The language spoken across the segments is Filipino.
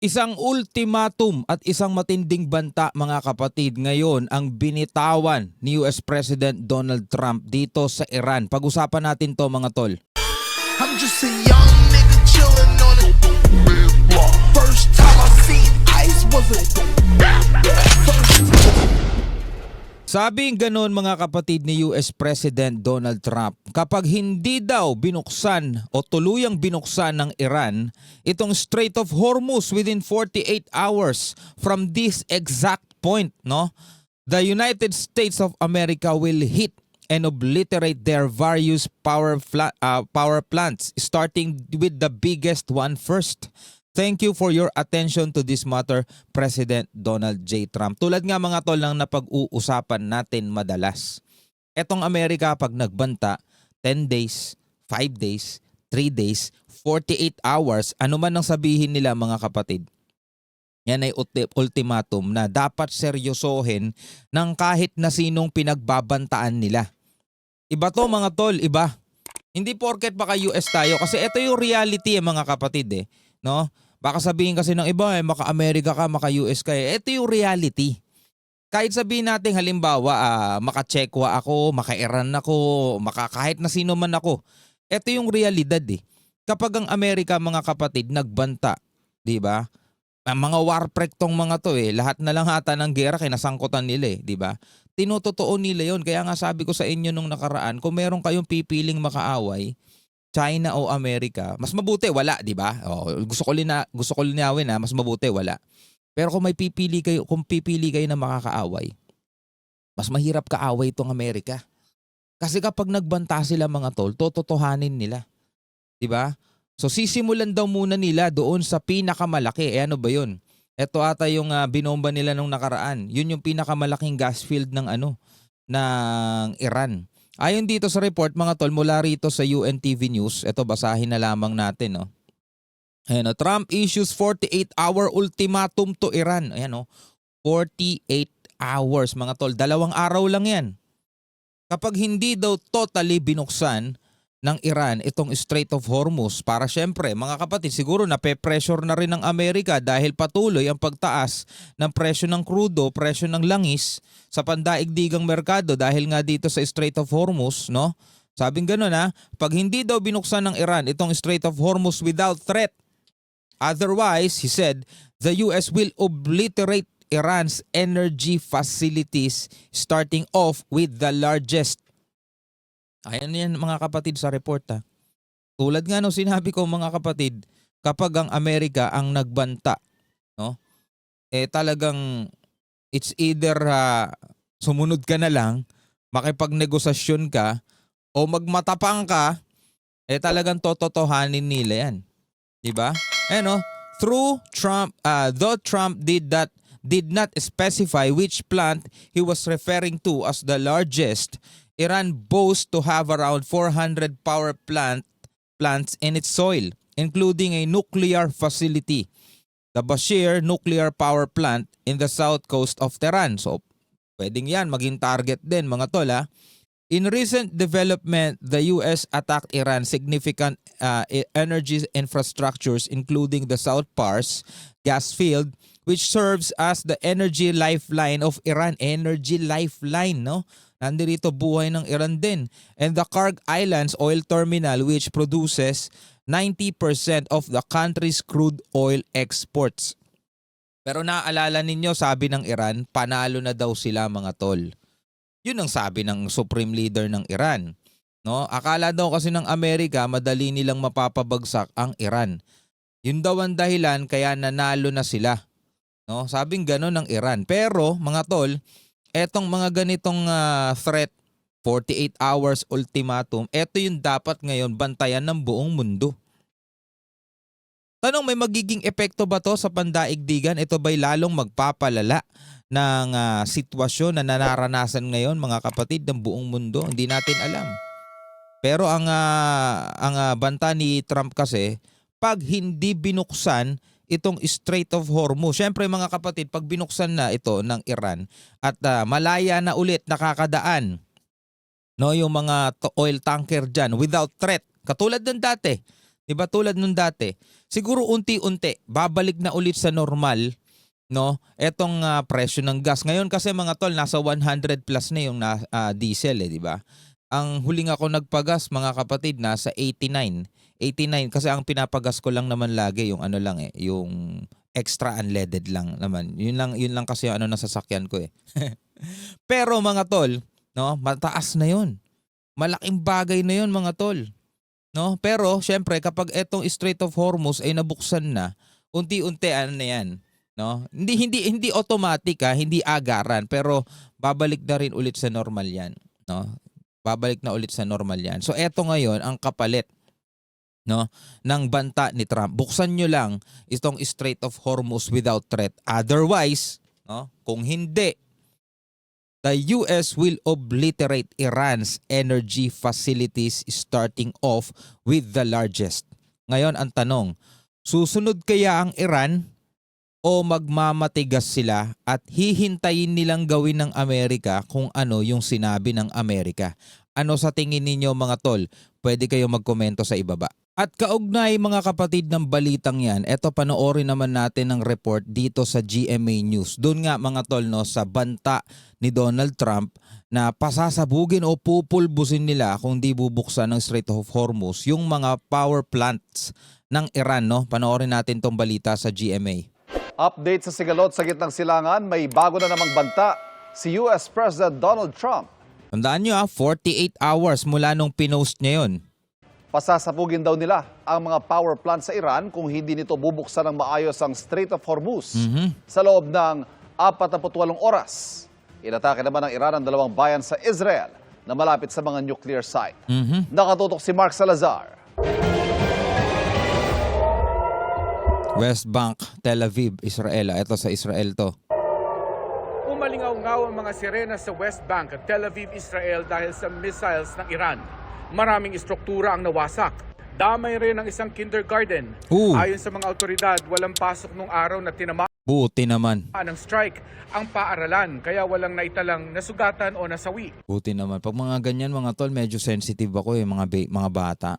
Isang ultimatum at isang matinding banta mga kapatid ngayon ang binitawan ni US President Donald Trump dito sa Iran. Pag-usapan natin to mga tol. I'm just a young nigga chillin' on it. First time I seen ice was a Sabing ganon mga kapatid ni US President Donald Trump, kapag hindi daw binuksan o tuluyang binuksan ng Iran itong Strait of Hormuz within 48 hours from this exact point, no? The United States of America will hit and obliterate their various power plants, starting with the biggest one first. Thank you for your attention to this matter, President Donald J. Trump. Tulad nga mga tol ng napag-uusapan natin madalas. Etong Amerika pag nagbanta, 10 days, 5 days, 3 days, 48 hours, ano man ang sabihin nila mga kapatid. Yan ay ultimatum na dapat seryosohin ng kahit na sinong pinagbabantaan nila. Iba to mga tol, iba. Hindi porket baka US tayo kasi ito yung reality mga kapatid eh. No? Baka sabihin kasi ng iba maka-Amerika ka, maka-US ka eh. Ito yung reality. Kahit sabihin natin halimbawa maka-Chekwa ako, maka-Iran ako, kahit na sino man ako. Ito yung realidad eh. Kapag ang Amerika mga kapatid nagbanta, di ba? Mga warprek tong mga to eh. Lahat na lang hata ng gera kinasangkutan nila eh, di ba? Tinutotoo nila yon. Kaya nga sabi ko sa inyo nung nakaraan, kung meron kayong pipiling makaaway, China o Amerika, mas mabuti wala, di ba? Gusto ko linawin mas mabuti wala. Pero kung pipili kayo na makakaaway, mas mahirap kaaway itong Amerika. Kasi kapag nagbanta sila mga tol, tototohanin nila. Di ba? So sisimulan daw muna nila doon sa pinakamalaki. Ano ba 'yun? Ito ata yung binomba nila nung nakaraan. Yun yung pinakamalaking gas field ng ng Iran. Ayon dito sa report mga tol mula rito sa UNTV News, ito basahin na lamang natin. No? Ayan, Trump issues 48-hour ultimatum to Iran. Ayan, 48 hours mga tol. 2 araw lang yan. Kapag hindi daw totally binuksan ng Iran itong Strait of Hormuz para syempre mga kapatid siguro nape-pressure na rin ng Amerika dahil patuloy ang pagtaas ng presyo ng krudo, presyo ng langis sa pandaigdigang merkado dahil nga dito sa Strait of Hormuz, no? Sabing gano'n pag hindi daw binuksan ng Iran itong Strait of Hormuz without threat, otherwise, he said, the US will obliterate Iran's energy facilities starting off with the largest. Ayan yan mga kapatid sa report Tulad nga sinabi ko mga kapatid, kapag ang Amerika ang nagbanta, no? Talagang it's either sumunod ka na lang, makipagnegosasyon ka, o magmatapang ka, talagang tototohanin nila yan. Diba? Through Trump, though Trump did not specify which plant he was referring to as the largest, Iran boasts to have around 400 power plants in its soil, including a nuclear facility, the Bashir Nuclear Power Plant in the south coast of Tehran. So, pwedeng yan maging target din mga tol In recent development, the US attacked Iran's significant energy infrastructures including the South Pars gas field, which serves as the energy lifeline of Iran. Energy lifeline, no? Nandito buhay ng Iran din. And the Karg Islands oil terminal which produces 90% of the country's crude oil exports. Pero naaalala ninyo, sabi ng Iran, panalo na daw sila mga tol. Yun ang sabi ng Supreme Leader ng Iran. No? Akala daw kasi ng Amerika, madali nilang mapapabagsak ang Iran. Yun daw ang dahilan kaya nanalo na sila. No? Sabing gano'n ng Iran. Pero mga tol, etong mga ganitong threat, 48 hours ultimatum, eto yung dapat ngayon bantayan ng buong mundo. Tanong, may magiging epekto ba to sa pandaigdigan? Ito ba'y lalong magpapalala ng sitwasyon na nararanasan ngayon mga kapatid ng buong mundo? Hindi natin alam. Pero ang banta ni Trump kasi, pag hindi binuksan itong Strait of Hormuz. Siyempre mga kapatid, pag binuksan na ito ng Iran at malaya na ulit nakakadaan yung mga oil tanker dyan without threat, katulad ng dati, Diba tulad nung dati, siguro unti-unti babalik na ulit sa normal, no? Etong presyo ng gas. Ngayon kasi mga tol, nasa 100 plus na yung diesel di ba? Ang huling ako nagpagas mga kapatid, nasa 89. 89 kasi ang pinapagas ko lang naman lagi yung ano lang yung extra unleaded lang naman. Yun lang kasi yung ano na sasakyan ko Pero mga tol, no, mataas na 'yon. Malaking bagay na 'yon mga tol. No? Pero syempre kapag etong Strait of Hormuz ay nabuksan na, unti-unti ano na 'yan, no? Hindi automatic hindi agaran, pero babalik na rin ulit sa normal 'yan, no? Babalik na ulit sa normal 'yan. So eto ngayon ang kapalit, no, ng banta ni Trump. Buksan nyo lang itong Strait of Hormuz without threat. Otherwise, no, kung hindi, the US will obliterate Iran's energy facilities starting off with the largest. Ngayon ang tanong, susunod kaya ang Iran o magmamatigas sila at hihintayin nilang gawin ng Amerika kung ano yung sinabi ng Amerika? Ano sa tingin ninyo mga tol? Pwede kayo magkomento sa ibaba. At kaugnay mga kapatid ng balitang yan, eto panoorin naman natin ang report dito sa GMA News. Doon nga mga tol, no, sa banta ni Donald Trump na pasasabugin o pupulbusin nila kung di bubuksan ng Strait of Hormuz yung mga power plants ng Iran. No? Panoorin natin tong balita sa GMA. Update sa sigalot sa gitnang silangan, may bago na namang banta si US President Donald Trump. Tandaan nyo 48 hours mula nung pinost niya yun. Pasasabugin daw nila ang mga power plant sa Iran kung hindi nito bubuksan ng maayos ang Strait of Hormuz sa loob ng 48 oras. Inatake naman ng Iran ang dalawang bayan sa Israel na malapit sa mga nuclear site. Nakatutok si Mark Salazar. West Bank, Tel Aviv, Israel. Ito sa Israel to. Umalingaw-ngaw ang mga sirena sa West Bank at Tel Aviv, Israel dahil sa missiles ng Iran. Maraming istruktura ang nawasak. Damay rin ang isang kindergarten. Ayon sa mga otoridad, walang pasok nung araw na tinamaan Buti naman. ng strike ang paaralan, kaya walang naitalang nasugatan o nasawi. Buti naman. Pag mga ganyan mga tol, medyo sensitive ako mga bata.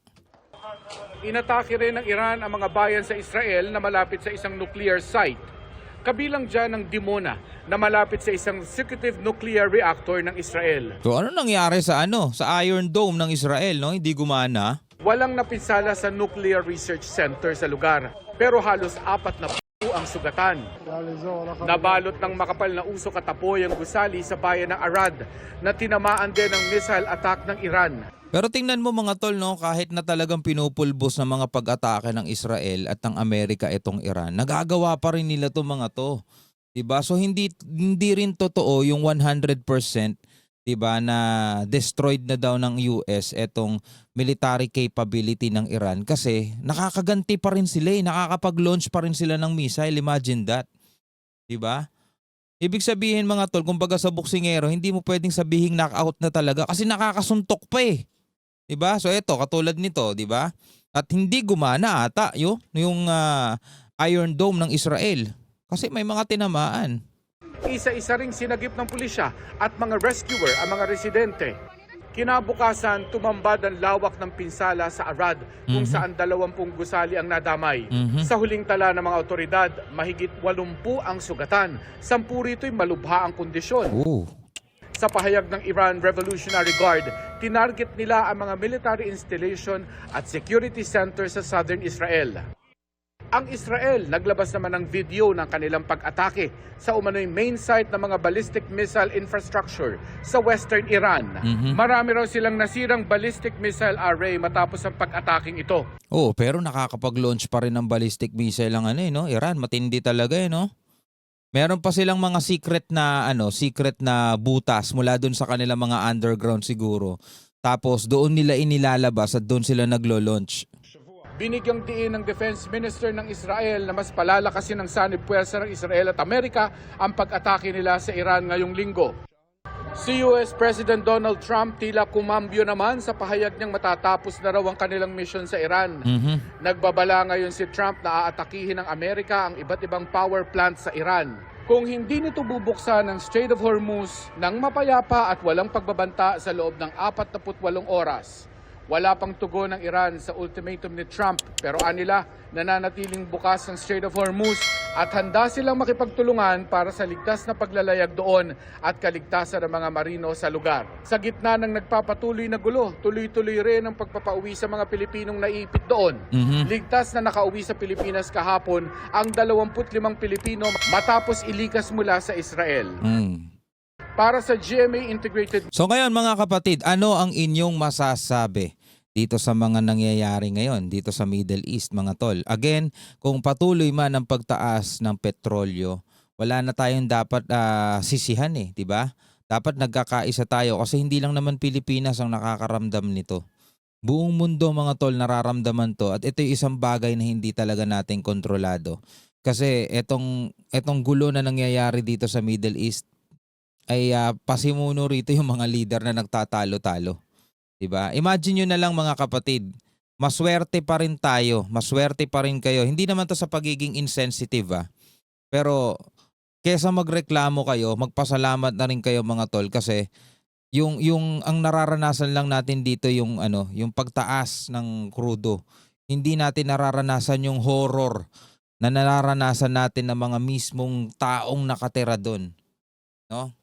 Inatake rin ng Iran ang mga bayan sa Israel na malapit sa isang nuclear site. Kabilang dyan ang Dimona na malapit sa isang secretive nuclear reactor ng Israel. So ano nangyari sa Iron Dome ng Israel, no? Hindi gumana. Walang napinsala sa Nuclear Research Center sa lugar, pero halos 4 ang sugatan. Nabalot ng makapal na usok at apoy ang gusali sa bayan ng Arad na tinamaan din ng missile attack ng Iran. Pero tingnan mo mga tol, no, kahit na talagang pinupulbos ng mga pag-atake ng Israel at ng Amerika itong Iran, nagagawa pa rin nila 'tong mga to. 'Di ba? So hindi rin totoo yung 100%, 'di ba, na destroyed na daw ng US etong military capability ng Iran kasi nakakaganti pa rin sila, nakakapag-launch pa rin sila ng missile. Imagine that. 'Di ba? Ibig sabihin mga tol, kumbaga sa boksingero, hindi mo pwedeng sabihin knockout na talaga kasi nakakasuntok pa 'Diba? So ito, katulad nito, 'di ba? At hindi gumana ata yung Iron Dome ng Israel kasi may mga tinamaan. Isa-isa ring sinagip ng pulisya at mga rescuer ang mga residente. Kinabukasan, tumambad ang lawak ng pinsala sa Arad kung saan 20 gusali ang nadamay. Sa huling tala ng mga otoridad, mahigit 80 ang sugatan. 10 rito'y malubha ang kondisyon. Sa pahayag ng Iran Revolutionary Guard, tinarget nila ang mga military installation at security center sa southern Israel. Ang Israel naglabas naman ng video ng kanilang pag-atake sa umano'y main site ng mga ballistic missile infrastructure sa western Iran. Marami raw silang nasirang ballistic missile array matapos ang pag-ataking ito. Pero nakakapag-launch pa rin ng ballistic missile ang Iran. Matindi talaga no? Meron pa silang mga secret na butas mula doon sa kanilang mga underground siguro. Tapos doon nila inilalabas at doon sila naglo-launch. Binigyang diin ng Defense Minister ng Israel na mas palalakasin ng sanib puwersa ng Israel at Amerika ang pag-atake nila sa Iran ngayong linggo. Si US President Donald Trump tila kumambyo naman sa pahayag niyang matatapos na raw ang kanilang misyon sa Iran. Nagbabala ngayon si Trump na aatakihin ng Amerika ang iba't ibang power plant sa Iran. Kung hindi nito bubuksan ang Strait of Hormuz ng mapayapa at walang pagbabanta sa loob ng 48 oras, Wala pang tugon ng Iran sa ultimatum ni Trump pero anila nananatiling bukas ang Strait of Hormuz at handa silang makipagtulungan para sa ligtas na paglalayag doon at kaligtasan ng mga marino sa lugar. Sa gitna ng nagpapatuloy na gulo, tuloy-tuloy rin ang pagpapauwi sa mga Pilipinong naiipit doon. Ligtas na nakauwi sa Pilipinas kahapon ang 25 Pilipino matapos ilikas mula sa Israel. Para sa GMA Integrated So ngayon mga kapatid, ano ang inyong masasabi dito sa mga nangyayari ngayon dito sa Middle East mga tol? Again, kung patuloy man ang pagtaas ng petrolyo, wala na tayong dapat sisihan di ba? Dapat nagkakaisa tayo kasi hindi lang naman Pilipinas ang nakakaramdam nito. Buong mundo mga tol nararamdaman to at ito yung isang bagay na hindi talaga natin kontrolado. Kasi etong gulo na nangyayari dito sa Middle East ay pasimuno rito yung mga leader na nagtatalo-talo. Diba? Imagine nyo na lang mga kapatid, maswerte pa rin tayo, maswerte pa rin kayo. Hindi naman to sa pagiging insensitive pero kesa magreklamo kayo, magpasalamat na rin kayo mga tol kasi yung ang nararanasan lang natin dito yung yung pagtaas ng krudo. Hindi natin nararanasan yung horror na nararanasan natin ng mga mismong taong nakatira doon. No?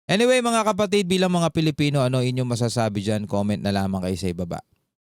Anyway mga kapatid, bilang mga Pilipino, ano inyong masasabi dyan? Comment na lamang kayo sa ibaba.